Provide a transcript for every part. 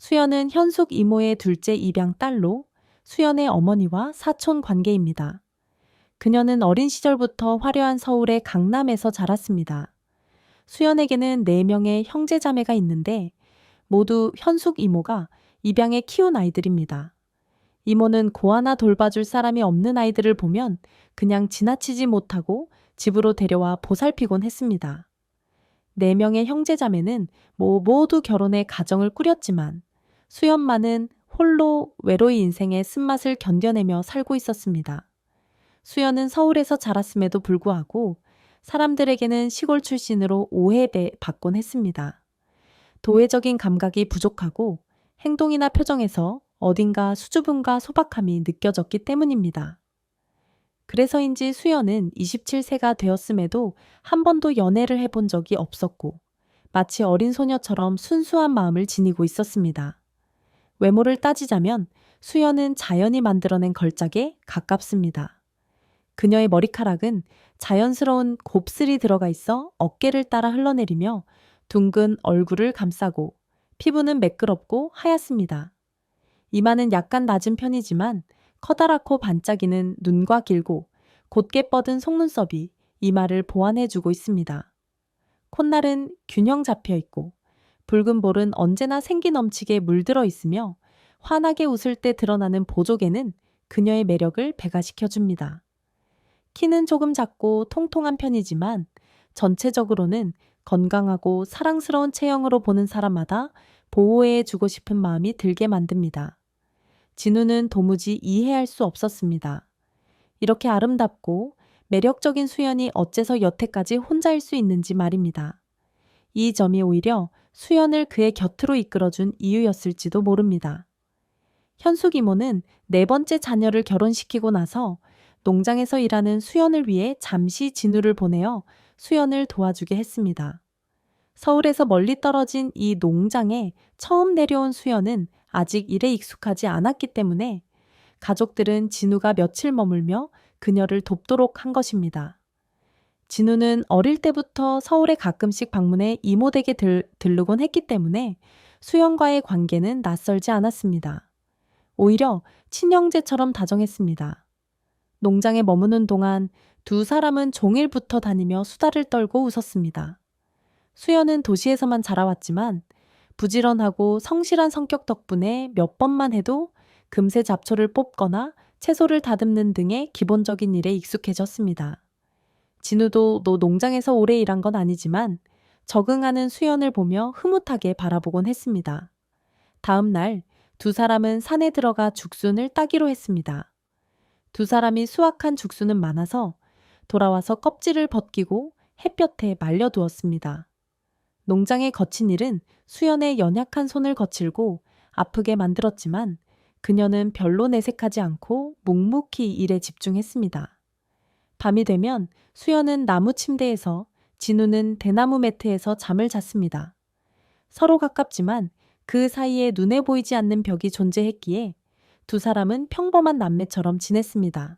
수연은 현숙 이모의 둘째 입양 딸로 수연의 어머니와 사촌 관계입니다. 그녀는 어린 시절부터 화려한 서울의 강남에서 자랐습니다. 수연에게는 4명의 형제자매가 있는데 모두 현숙 이모가 입양해 키운 아이들입니다. 이모는 고아나 돌봐줄 사람이 없는 아이들을 보면 그냥 지나치지 못하고 집으로 데려와 보살피곤 했습니다. 4명의 형제자매는 모두 결혼해 가정을 꾸렸지만 수연만은 홀로 외로이 인생의 쓴맛을 견뎌내며 살고 있었습니다. 수연은 서울에서 자랐음에도 불구하고 사람들에게는 시골 출신으로 오해받곤 했습니다. 도회적인 감각이 부족하고 행동이나 표정에서 어딘가 수줍음과 소박함이 느껴졌기 때문입니다. 그래서인지 수연은 27세가 되었음에도 한 번도 연애를 해본 적이 없었고 마치 어린 소녀처럼 순수한 마음을 지니고 있었습니다. 외모를 따지자면 수연은 자연이 만들어낸 걸작에 가깝습니다. 그녀의 머리카락은 자연스러운 곱슬이 들어가 있어 어깨를 따라 흘러내리며 둥근 얼굴을 감싸고 피부는 매끄럽고 하얗습니다. 이마는 약간 낮은 편이지만 커다랗고 반짝이는 눈과 길고 곧게 뻗은 속눈썹이 이마를 보완해주고 있습니다. 콧날은 균형 잡혀 있고 붉은 볼은 언제나 생기 넘치게 물들어 있으며 환하게 웃을 때 드러나는 보조개는 그녀의 매력을 배가시켜줍니다. 키는 조금 작고 통통한 편이지만 전체적으로는 건강하고 사랑스러운 체형으로 보는 사람마다 보호해주고 싶은 마음이 들게 만듭니다. 진우는 도무지 이해할 수 없었습니다. 이렇게 아름답고 매력적인 수연이 어째서 여태까지 혼자일 수 있는지 말입니다. 이 점이 오히려 수연을 그의 곁으로 이끌어준 이유였을지도 모릅니다. 현숙 이모는 4번째 자녀를 결혼시키고 나서 농장에서 일하는 수연을 위해 잠시 진우를 보내어 수연을 도와주게 했습니다. 서울에서 멀리 떨어진 이 농장에 처음 내려온 수연은 아직 일에 익숙하지 않았기 때문에 가족들은 진우가 며칠 머물며 그녀를 돕도록 한 것입니다. 진우는 어릴 때부터 서울에 가끔씩 방문해 이모 댁에 들르곤 했기 때문에 수연과의 관계는 낯설지 않았습니다. 오히려 친형제처럼 다정했습니다. 농장에 머무는 동안 두 사람은 종일 붙어 다니며 수다를 떨고 웃었습니다. 수연은 도시에서만 자라왔지만 부지런하고 성실한 성격 덕분에 몇 번만 해도 금세 잡초를 뽑거나 채소를 다듬는 등의 기본적인 일에 익숙해졌습니다. 진우도 농장에서 오래 일한 건 아니지만 적응하는 수연을 보며 흐뭇하게 바라보곤 했습니다. 다음 날 두 사람은 산에 들어가 죽순을 따기로 했습니다. 두 사람이 수확한 죽순은 많아서 돌아와서 껍질을 벗기고 햇볕에 말려두었습니다. 농장의 거친 일은 수연의 연약한 손을 거칠고 아프게 만들었지만 그녀는 별로 내색하지 않고 묵묵히 일에 집중했습니다. 밤이 되면 수연은 나무 침대에서 진우는 대나무 매트에서 잠을 잤습니다. 서로 가깝지만 그 사이에 눈에 보이지 않는 벽이 존재했기에 두 사람은 평범한 남매처럼 지냈습니다.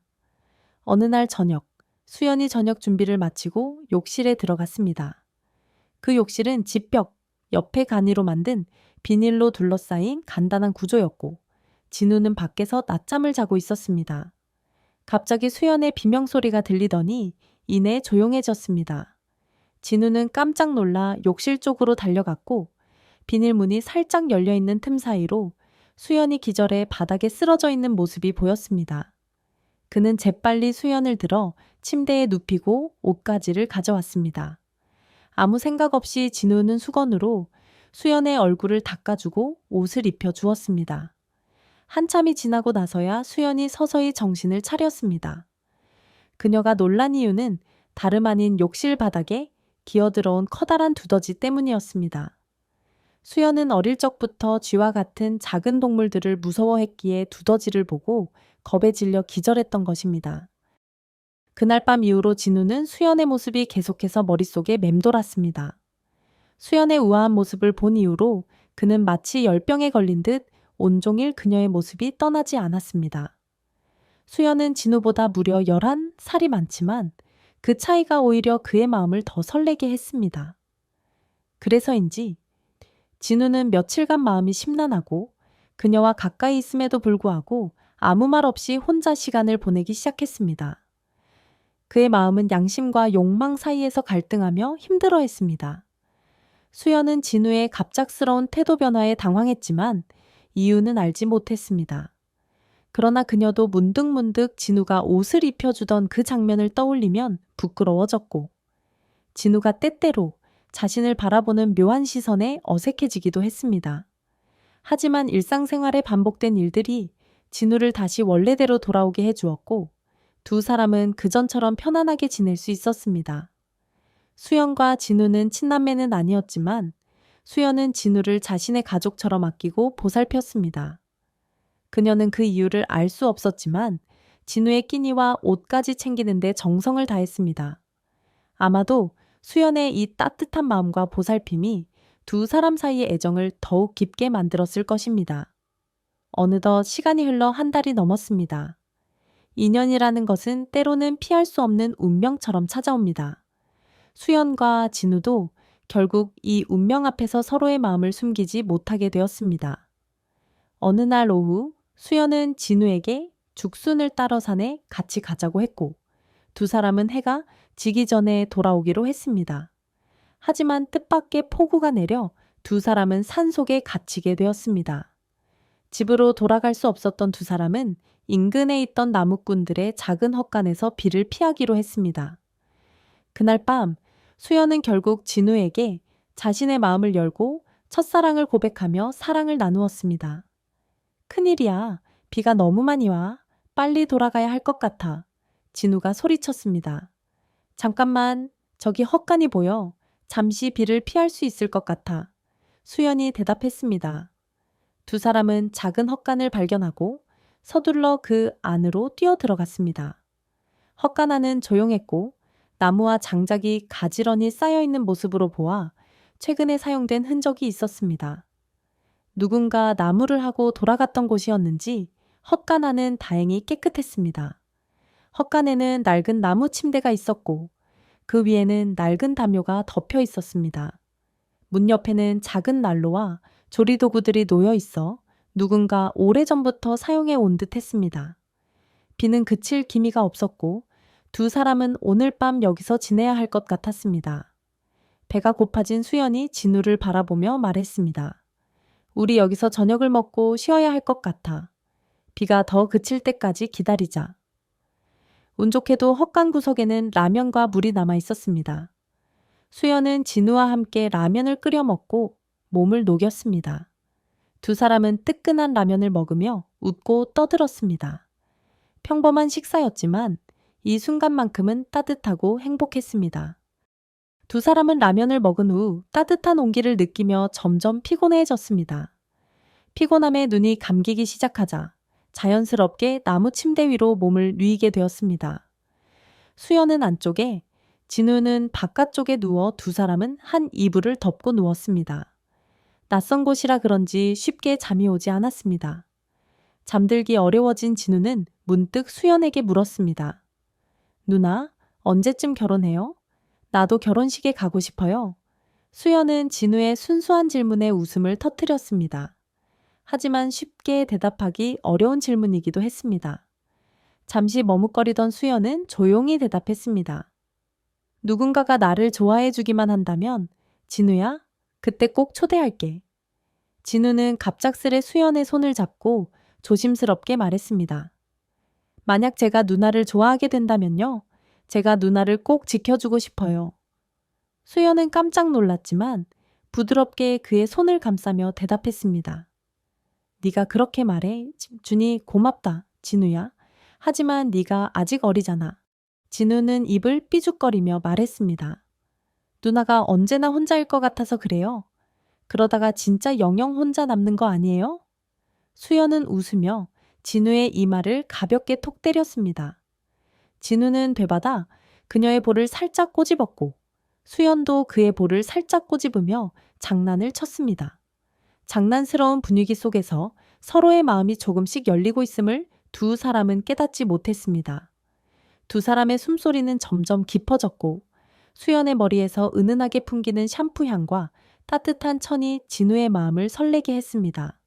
어느 날 저녁, 수연이 저녁 준비를 마치고 욕실에 들어갔습니다. 그 욕실은 집벽, 옆에 간이로 만든 비닐로 둘러싸인 간단한 구조였고 진우는 밖에서 낮잠을 자고 있었습니다. 갑자기 수연의 비명소리가 들리더니 이내 조용해졌습니다. 진우는 깜짝 놀라 욕실 쪽으로 달려갔고 비닐문이 살짝 열려있는 틈 사이로 수연이 기절해 바닥에 쓰러져 있는 모습이 보였습니다. 그는 재빨리 수연을 들어 침대에 눕히고 옷가지를 가져왔습니다. 아무 생각 없이 진우는 수건으로 수연의 얼굴을 닦아주고 옷을 입혀 주었습니다. 한참이 지나고 나서야 수연이 서서히 정신을 차렸습니다. 그녀가 놀란 이유는 다름 아닌 욕실 바닥에 기어들어온 커다란 두더지 때문이었습니다. 수연은 어릴 적부터 쥐와 같은 작은 동물들을 무서워했기에 두더지를 보고 겁에 질려 기절했던 것입니다. 그날 밤 이후로 진우는 수연의 모습이 계속해서 머릿속에 맴돌았습니다. 수연의 우아한 모습을 본 이후로 그는 마치 열병에 걸린 듯 온종일 그녀의 모습이 떠나지 않았습니다. 수연은 진우보다 무려 11살이 많지만 그 차이가 오히려 그의 마음을 더 설레게 했습니다. 그래서인지 진우는 며칠간 마음이 심란하고 그녀와 가까이 있음에도 불구하고 아무 말 없이 혼자 시간을 보내기 시작했습니다. 그의 마음은 양심과 욕망 사이에서 갈등하며 힘들어했습니다. 수연은 진우의 갑작스러운 태도 변화에 당황했지만 이유는 알지 못했습니다. 그러나 그녀도 문득문득 진우가 옷을 입혀주던 그 장면을 떠올리면 부끄러워졌고 진우가 때때로 자신을 바라보는 묘한 시선에 어색해지기도 했습니다. 하지만 일상생활에 반복된 일들이 진우를 다시 원래대로 돌아오게 해주었고 두 사람은 그전처럼 편안하게 지낼 수 있었습니다. 수연과 진우는 친남매는 아니었지만 수연은 진우를 자신의 가족처럼 아끼고 보살폈습니다. 그녀는 그 이유를 알 수 없었지만 진우의 끼니와 옷까지 챙기는데 정성을 다했습니다. 아마도 수연의 이 따뜻한 마음과 보살핌이 두 사람 사이의 애정을 더욱 깊게 만들었을 것입니다. 어느덧 시간이 흘러 한 달이 넘었습니다. 인연이라는 것은 때로는 피할 수 없는 운명처럼 찾아옵니다. 수연과 진우도 결국 이 운명 앞에서 서로의 마음을 숨기지 못하게 되었습니다. 어느 날 오후 수연은 진우에게 죽순을 따러 산에 같이 가자고 했고 두 사람은 해가 지기 전에 돌아오기로 했습니다. 하지만 뜻밖의 폭우가 내려 두 사람은 산속에 갇히게 되었습니다. 집으로 돌아갈 수 없었던 두 사람은 인근에 있던 나무꾼들의 작은 헛간에서 비를 피하기로 했습니다. 그날 밤 수연은 결국 진우에게 자신의 마음을 열고 첫사랑을 고백하며 사랑을 나누었습니다. 큰일이야. 비가 너무 많이 와. 빨리 돌아가야 할 것 같아. 진우가 소리쳤습니다. 잠깐만, 저기 헛간이 보여. 잠시 비를 피할 수 있을 것 같아. 수연이 대답했습니다. 두 사람은 작은 헛간을 발견하고 서둘러 그 안으로 뛰어 들어갔습니다. 헛간 안은 조용했고 나무와 장작이 가지런히 쌓여있는 모습으로 보아 최근에 사용된 흔적이 있었습니다. 누군가 나무를 하고 돌아갔던 곳이었는지 헛간 안은 다행히 깨끗했습니다. 헛간에는 낡은 나무 침대가 있었고 그 위에는 낡은 담요가 덮여 있었습니다. 문 옆에는 작은 난로와 조리도구들이 놓여 있어 누군가 오래전부터 사용해 온 듯 했습니다. 비는 그칠 기미가 없었고 두 사람은 오늘 밤 여기서 지내야 할 것 같았습니다. 배가 고파진 수연이 진우를 바라보며 말했습니다. 우리 여기서 저녁을 먹고 쉬어야 할 것 같아. 비가 더 그칠 때까지 기다리자. 운 좋게도 헛간 구석에는 라면과 물이 남아 있었습니다. 수연은 진우와 함께 라면을 끓여 먹고 몸을 녹였습니다. 두 사람은 뜨끈한 라면을 먹으며 웃고 떠들었습니다. 평범한 식사였지만 이 순간만큼은 따뜻하고 행복했습니다. 두 사람은 라면을 먹은 후 따뜻한 온기를 느끼며 점점 피곤해졌습니다. 피곤함에 눈이 감기기 시작하자 자연스럽게 나무 침대 위로 몸을 뉘이게 되었습니다. 수연은 안쪽에, 진우는 바깥쪽에 누워 두 사람은 한 이불을 덮고 누웠습니다. 낯선 곳이라 그런지 쉽게 잠이 오지 않았습니다. 잠들기 어려워진 진우는 문득 수연에게 물었습니다. 누나, 언제쯤 결혼해요? 나도 결혼식에 가고 싶어요. 수연은 진우의 순수한 질문에 웃음을 터뜨렸습니다. 하지만 쉽게 대답하기 어려운 질문이기도 했습니다. 잠시 머뭇거리던 수연은 조용히 대답했습니다. 누군가가 나를 좋아해 주기만 한다면 진우야, 그때 꼭 초대할게. 진우는 갑작스레 수연의 손을 잡고 조심스럽게 말했습니다. 만약 제가 누나를 좋아하게 된다면요. 제가 누나를 꼭 지켜주고 싶어요. 수연은 깜짝 놀랐지만 부드럽게 그의 손을 감싸며 대답했습니다. 네가 그렇게 말해. 준이 고맙다, 진우야. 하지만 네가 아직 어리잖아. 진우는 입을 삐죽거리며 말했습니다. 누나가 언제나 혼자일 것 같아서 그래요. 그러다가 진짜 영영 혼자 남는 거 아니에요? 수연은 웃으며 진우의 이마를 가볍게 톡 때렸습니다. 진우는 되받아 그녀의 볼을 살짝 꼬집었고 수연도 그의 볼을 살짝 꼬집으며 장난을 쳤습니다. 장난스러운 분위기 속에서 서로의 마음이 조금씩 열리고 있음을 두 사람은 깨닫지 못했습니다. 두 사람의 숨소리는 점점 깊어졌고 수연의 머리에서 은은하게 풍기는 샴푸 향과 따뜻한 천이 진우의 마음을 설레게 했습니다.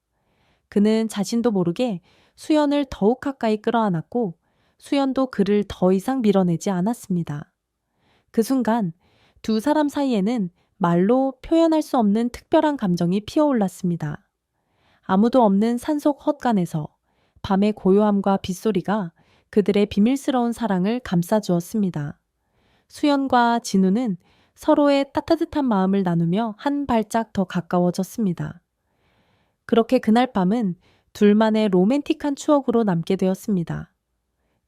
그는 자신도 모르게 수연을 더욱 가까이 끌어안았고 수연도 그를 더 이상 밀어내지 않았습니다. 그 순간 두 사람 사이에는 말로 표현할 수 없는 특별한 감정이 피어올랐습니다. 아무도 없는 산속 헛간에서 밤의 고요함과 빗소리가 그들의 비밀스러운 사랑을 감싸주었습니다. 수연과 진우는 서로의 따뜻한 마음을 나누며 한 발짝 더 가까워졌습니다. 그렇게 그날 밤은 둘만의 로맨틱한 추억으로 남게 되었습니다.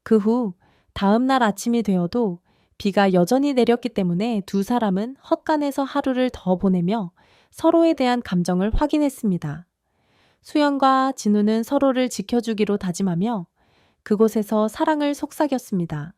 그 후 다음 날 아침이 되어도 비가 여전히 내렸기 때문에 두 사람은 헛간에서 하루를 더 보내며 서로에 대한 감정을 확인했습니다. 수연과 진우는 서로를 지켜주기로 다짐하며 그곳에서 사랑을 속삭였습니다.